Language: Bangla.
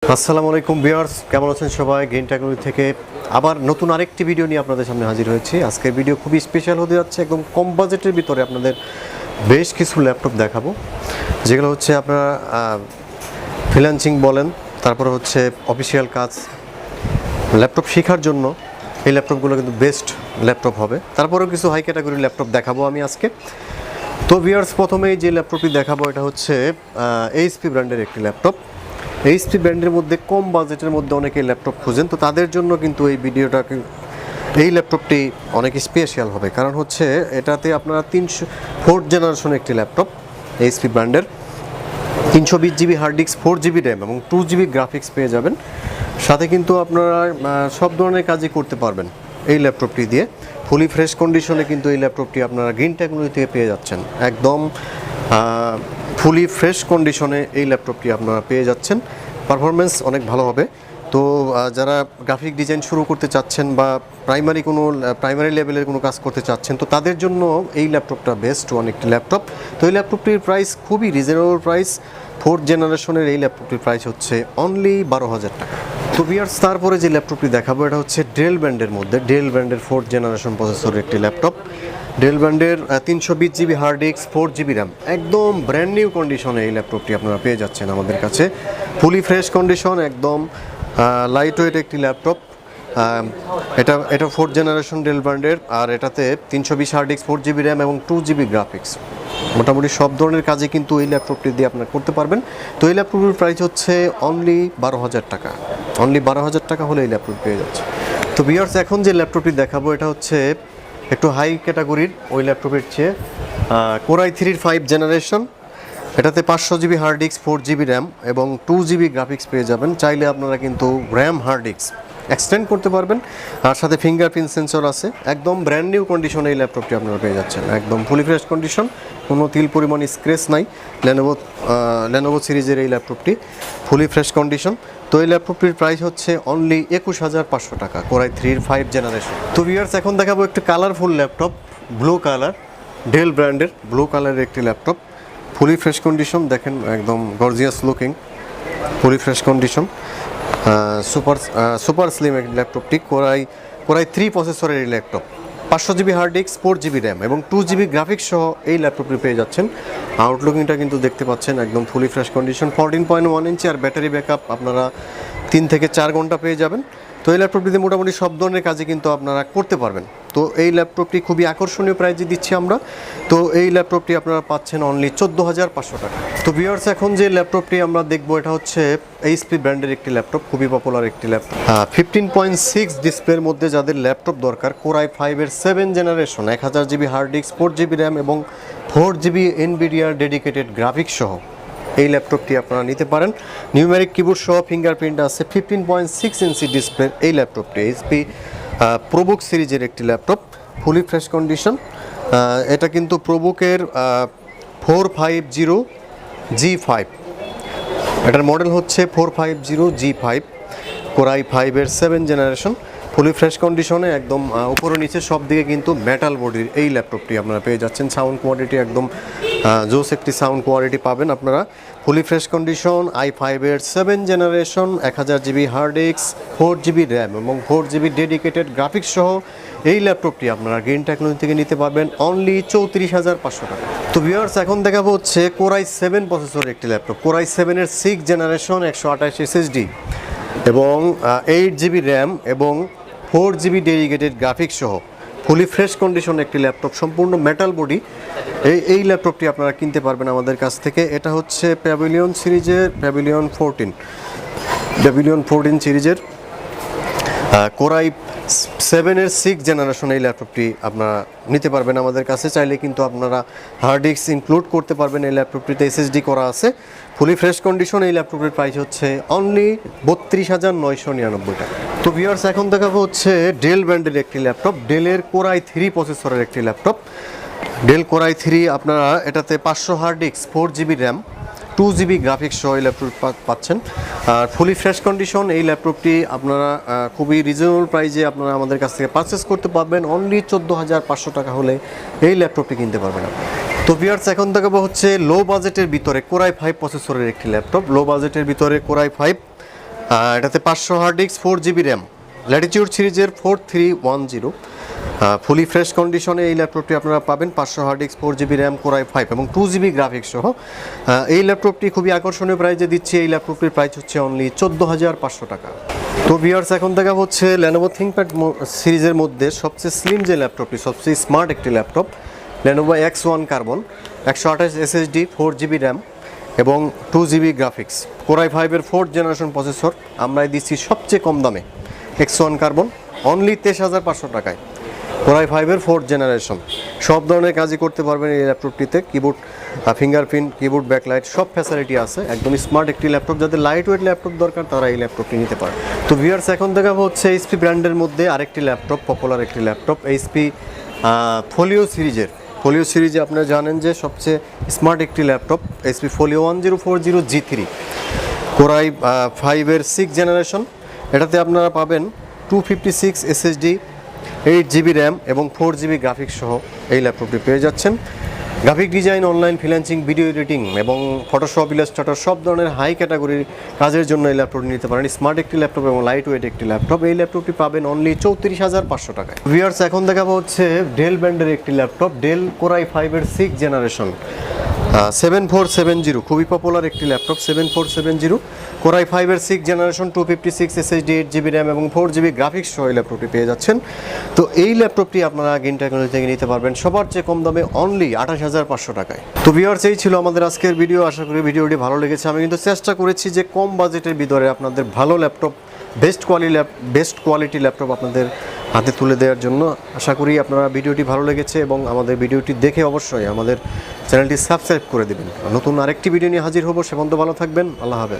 আসসালামু আলাইকুম ভিউয়ার্স, কেমন আছেন সবাই? গেইন টেকনোলজি থেকে আবার নতুন আরেকটি ভিডিও নিয়ে আপনাদের সামনে হাজির হয়েছি। আজকের ভিডিও খুবই স্পেশাল হতে যাচ্ছে। একদম কম বাজেটের ভিতরে আপনাদের বেশ কিছু ল্যাপটপ দেখাবো, যেগুলো হচ্ছে আপনারা ফ্রিল্যান্সিং বলেন, তারপরে হচ্ছে অফিসিয়াল কাজ, ল্যাপটপ শেখার জন্য এই ল্যাপটপগুলো কিন্তু বেস্ট ল্যাপটপ হবে। তারপরেও কিছু হাই ক্যাটাগরির ল্যাপটপ দেখাবো আমি আজকে। তো ভিউয়ার্স, প্রথমেই যে ল্যাপটপটি দেখাবো এটা হচ্ছে এইচপি ব্র্যান্ডের একটি ল্যাপটপ। এইচপি ব্র্যান্ডের মধ্যে কম বাজেটের মধ্যে অনেকে ল্যাপটপ খুঁজেন, তো তাদের জন্য কিন্তু এই ভিডিওটা, এই ল্যাপটপটি অনেক স্পেশাল হবে। কারণ হচ্ছে এটাতে আপনারা 4th জেনারেশন একটি ল্যাপটপ, এইচপি ব্র্যান্ডের 320 GB hard disk, 4 GB RAM এবং 2 জিবি গ্রাফিক্স পেয়ে যাবেন। সাথে কিন্তু আপনারা সব ধরনের কাজই করতে পারবেন এই ল্যাপটপটি দিয়ে। ফুলি ফ্রেশ কন্ডিশনে কিন্তু এই ল্যাপটপটি আপনারা গেইন টেকনোলজি থেকে পেয়ে যাচ্ছেন। একদম ফুলি ফ্রেশ কন্ডিশনে এই ল্যাপটপটি আপনারা পেয়ে যাচ্ছেন। পারফরমেন্স অনেক ভালো হবে। তো যারা গ্রাফিক ডিজাইন শুরু করতে চাচ্ছেন বা প্রাইমারি লেভেলের কোনো কাজ করতে চাচ্ছেন, তো তাদের জন্য এই ল্যাপটপটা বেস্ট একটি ল্যাপটপ। তো এই ল্যাপটপটির প্রাইস খুবই রিজনেবল প্রাইস। 4th জেনারেশনের এই ল্যাপটপটির প্রাইস হচ্ছে অনলি 12,000 টাকা। তো ভিউয়ার্স, তারপরে যে ল্যাপটপটি দেখাবো এটা হচ্ছে ডেল ব্র্যান্ডের মধ্যে, ডেল ব্র্যান্ডের 4th জেনারেশন প্রসেসরের একটি ল্যাপটপ। ডেল ব্র্যান্ডের 320 GB hard disk, 4 GB RAM, একদম ব্র্যান্ড নিউ কন্ডিশনে এই ল্যাপটপটি আপনারা পেয়ে যাচ্ছেন আমাদের কাছে। ফুলি ফ্রেশ কন্ডিশন, একদম লাইট ওয়েট একটি ল্যাপটপ। এটা 4th জেনারেশন ডেল ব্র্যান্ডের, আর এটাতে 320 হার্ড ডিস্ক, 4 জিবি র্যাম এবং 2 জিবি গ্রাফিক্স। মোটামুটি সব ধরনের কাজে কিন্তু এই ল্যাপটপটি দিয়ে আপনারা করতে পারবেন। তো এই ল্যাপটপের প্রাইস হচ্ছে অনলি 12,000 টাকা। অনলি 12,000 টাকা হলে এই ল্যাপটপ পেয়ে যাচ্ছে। তো ভিউয়ার্স, এখন যে ল্যাপটপটি দেখাবো এটা হচ্ছে একটু হাই ক্যাটাগরির ওই ল্যাপটপের চেয়ে। Core i3 5 জেনারেশন, এটাতে 500 GB hard disk, 4 GB RAM এবং 2 জিবি গ্রাফিক্স পেয়ে যাবেন। চাইলে আপনারা কিন্তু র্যাম হার্ড ডিস্ক এক্সটেন্ড করতে পারবেন, আর সাথে ফিঙ্গারপ্রিন্ট সেন্সর আছে। একদম ব্র্যান্ড নিউ কন্ডিশনে এই ল্যাপটপটি আপনারা পেয়ে যাচ্ছেন, একদম ফুলি ফ্রেশ কন্ডিশন, কোনো তিল পরিমাণ স্ক্র্যাচ নাই। লেনোভো সিরিজের এই ল্যাপটপটি ফুলি ফ্রেশ কন্ডিশন। তো এই ল্যাপটপটির প্রাইস হচ্ছে অনলি 21,500 টাকা, Core i3 5 জেনারেশন। তো ভিউয়ার্স, এখন দেখাবো একটু colourful laptop, blue colour, Dell ব্র্যান্ডের ব্লু কালারের একটি ল্যাপটপ। ফুলি ফ্রেশ কন্ডিশন, দেখেন একদম gorgeous looking, fully fresh condition, super slim ল্যাপটপটি। Core i3 প্রসেসরের এই laptop, 500 GB hard disk, 4 GB RAM এবং 2 জিবি গ্রাফিক্স সহ এই ল্যাপটপটি পেয়ে যাচ্ছেন। আউটলুকিংটা কিন্তু দেখতে পাচ্ছেন, একদম ফুলি ফ্রেশ কন্ডিশন, 14.1 ইঞ্চি, আর ব্যাটারি ব্যাকআপ আপনারা 3 থেকে 4 ঘন্টা পেয়ে যাবেন। তো এই ল্যাপটপটিতে মোটামুটি সব ধরনের কাজে কিন্তু আপনারা করতে পারবেন। তো এই ল্যাপটপটি খুবই আকর্ষণীয় প্রাইজে দিচ্ছি আমরা। তো এই ল্যাপটপটি আপনারা পাচ্ছেন অনলি 14,500 টাকা। তো ভিউয়ার্স, এখন যে ল্যাপটপটি আমরা দেখবো এটা হচ্ছে এইচপি ব্র্যান্ডের একটি ল্যাপটপ, খুবই পপুলার একটি ল্যাপটপ। 15.6 ডিসপ্লের মধ্যে যাদের ল্যাপটপ দরকার, Core i5 এর 7 generation, 1000 GB hard disk, 4 GB RAM এবং 4 জিবি এনভিডিআর ডেডিকেটেড গ্রাফিক্স সহ এই ল্যাপটপটি আপনারা নিতে পারেন। নিউমেরিক কিবোর্ড সহ ফিঙ্গারপ্রিন্ট আছে। 15.6 ইঞ্চি ডিসপ্লে এই ল্যাপটপটি এইচপি প্রোবুক সিরিজের একটি ল্যাপটপ, ফুলি ফ্রেশ কন্ডিশন। এটা কিন্তু প্রোবুকের 450G5, এটার মডেল হচ্ছে 450G5, Core i5 এর 7 জেনারেশন, ফুলি ফ্রেশ কন্ডিশনে, একদম উপরে নিচে সব দিকে কিন্তু মেটাল বডির এই ল্যাপটপটি আপনারা পেয়ে যাচ্ছেন। সাউন্ড কোয়ালিটি একদম জোস একটি সাউন্ড কোয়ালিটি পাবেন আপনারা। ফুলি ফ্রেশ কন্ডিশন, i5 এর 7 generation, 1000 GB hard disk, 4 GB RAM এবং 4 জিবি ডেডিকেটেড গ্রাফিক্স সহ এই ল্যাপটপটি আপনারা গেইন টেকনোলজি থেকে নিতে পারবেন অনলি 34,500 টাকা। তো ভিউয়ার্স, এখন দেখাবো হচ্ছে Core i7 প্রসেসরের একটি ল্যাপটপ, Core i7 এর 6 জেনারেশন, 128 SSD এবং 8 জিবি র্যাম এবং 4 জিবি ডেডিকেটেড গ্রাফিক্স সহ ফুলি ফ্রেশ কন্ডিশন একটি ল্যাপটপ, সম্পূর্ণ মেটাল বডি। এই ল্যাপটপটি আপনারা কিনতে পারবেন আমাদের কাছ থেকে। এটা হচ্ছে প্যাভিলিয়ন সিরিজের, প্যাভিলিয়ন 14 সিরিজের Core i7 এর 6 জেনারেশন এই ল্যাপটপটি আপনারা নিতে পারবেন আমাদের কাছে। চাইলে কিন্তু আপনারা হার্ড ডিস্ক ইনক্লুড করতে পারবেন। এই ল্যাপটপটিতে এসএসডি করা আছে, ফুলি ফ্রেশ কন্ডিশন। এই ল্যাপটপের প্রাইস হচ্ছে অনলি 32,999 টাকা। তো ভিউয়ার্স, এখন দেখাবো হচ্ছে ডেল ব্র্যান্ডের একটি ল্যাপটপ, ডেলের Core i3 প্রসেসরের একটি ল্যাপটপ। ডেল Core i3 আপনারা এটাতে 500 hard disk, 4 GB RAM, 2 GB graphics সহ এই ল্যাপটপ পাচ্ছেন। আর ফুলি ফ্রেশ কন্ডিশন এই ল্যাপটপটি আপনারা খুবই রিজনেবল প্রাইসে আপনারা আমাদের কাছ থেকে পারচেস করতে পারবেন। অনলি 14,500 টাকা হলে এই ল্যাপটপটি কিনতে পারবেন আপনারা। তো ভিউয়ার্স, এখন দেখাবো হচ্ছে লো বাজেটের ভিতরে Core i5 প্রসেসরের একটি ল্যাপটপ। লো বাজেটের ভিতরে Core i5 এটাতে 500 hard disk, 4GB RAM, Latitude সিরিজের 4310, ফুলি ফ্রেশ কন্ডিশনে এই ল্যাপটপটি আপনারা পাবেন। 500 hard disk, 4GB RAM, Core i5 এবং 2GB গ্রাফিক্স সহ এই ল্যাপটপটি খুবই আকর্ষণীয় প্রাইজে দিচ্ছে। এই ল্যাপটপটির প্রাইস হচ্ছে অনলি 14,500 টাকা। তো ভিউয়ার্স, এখন দেখা হচ্ছে Lenovo ThinkPad সিরিজের মধ্যে সবচেয়ে স্লিম যে ল্যাপটপটি, সবচেয়ে স্মার্ট একটি laptop, Lenovo X1 carbon, 128 SSD, 4GB RAM এবং 2GB গ্রাফিক্স, Core i5 এর 4th জেনারেশন প্রসেসর আমরা দিচ্ছি সবচেয়ে কম দামে। X1 কার্বন অনলি 23,500 টাকায়, Core i5 এর 4th জেনারেশন। সব ধরনের কাজই করতে পারবেন এই ল্যাপটপটিতে। কিবোর্ড, ফিঙ্গারপ্রিন্ট, কিবোর্ড ব্যাকলাইট সব ফ্যাসিলিটি আছে। একদম স্মার্ট একটি ল্যাপটপ, যাদের লাইট ওয়েট ল্যাপটপ দরকার তারা এই ল্যাপটপটি নিতে পারে। তো ভিউয়ার্স, এখন দেখা হচ্ছে HP ব্র্যান্ডের মধ্যে আরেকটি ল্যাপটপ, পপুলার একটি ল্যাপটপ, HP ফোলিও সিরিজের। ফোলিও সিরিজে আপনারা জানেন যে সবচেয়ে স্মার্ট একটি laptop, HP folio 1040 G3, Core i5 এর 6th জেনারেশন। এটাতে আপনারা পাবেন 256 SSD, 8GB র্যাম এবং 4GB গ্রাফিক্স সহ এই ল্যাপটপটি পেয়ে যাচ্ছেন। Graphic design, online freelancing, video editing এবং ফটোশপ, ইলাস্ট্রেটর সব ধরনের হাই ক্যাটাগরির কাজের জন্য এই ল্যাপটপটি নিতে পারেন। স্মার্ট একটি ল্যাপটপ এবং লাইট ওয়েট একটি ল্যাপটপ। এই ল্যাপটপটি পাবেন অনলি 34,500 টাকায়। ভিউয়ার্স, এখন দেখাবো হচ্ছে ডেল ব্র্যান্ডের একটি ল্যাপটপ, ডেল Core i5 এর 6th জেনারেশন, 7470, খুবই পপুলার একটি ল্যাপটপ, 7470, Core i5 এর 6th generation, 256 SSD, 8GB RAM এবং 4GB গ্রাফিক্স সহ এই ল্যাপটপটি পেয়ে যাচ্ছেন। তো এই ল্যাপটপটি আপনারা গেইন টেকনোলজি থেকে নিতে পারবেন সবার চেয়ে কম দামে অনলি 28,500 টাকায়। তো ভিউয়ার্স, এই ছিল আমাদের আজকের ভিডিও। আশা করি ভিডিওটি ভালো লেগেছে। আমি কিন্তু চেষ্টা করেছি যে কম বাজেটের ভিতরে আপনাদের ভালো ল্যাপটপ, বেস্ট কোয়ালিটি ল্যাপটপ আপনাদের হাতে তুলে দেওয়ার জন্য। আশা করি আপনারা ভিডিওটি ভালো লেগেছে এবং আমাদের ভিডিওটি দেখে অবশ্যই আমাদের চ্যানেলটি সাবস্ক্রাইব করে দেবেন। নতুন আরেকটি ভিডিও নিয়ে হাজির হব। সে পর্যন্ত ভালো থাকবেন। আল্লাহ হাফেজ।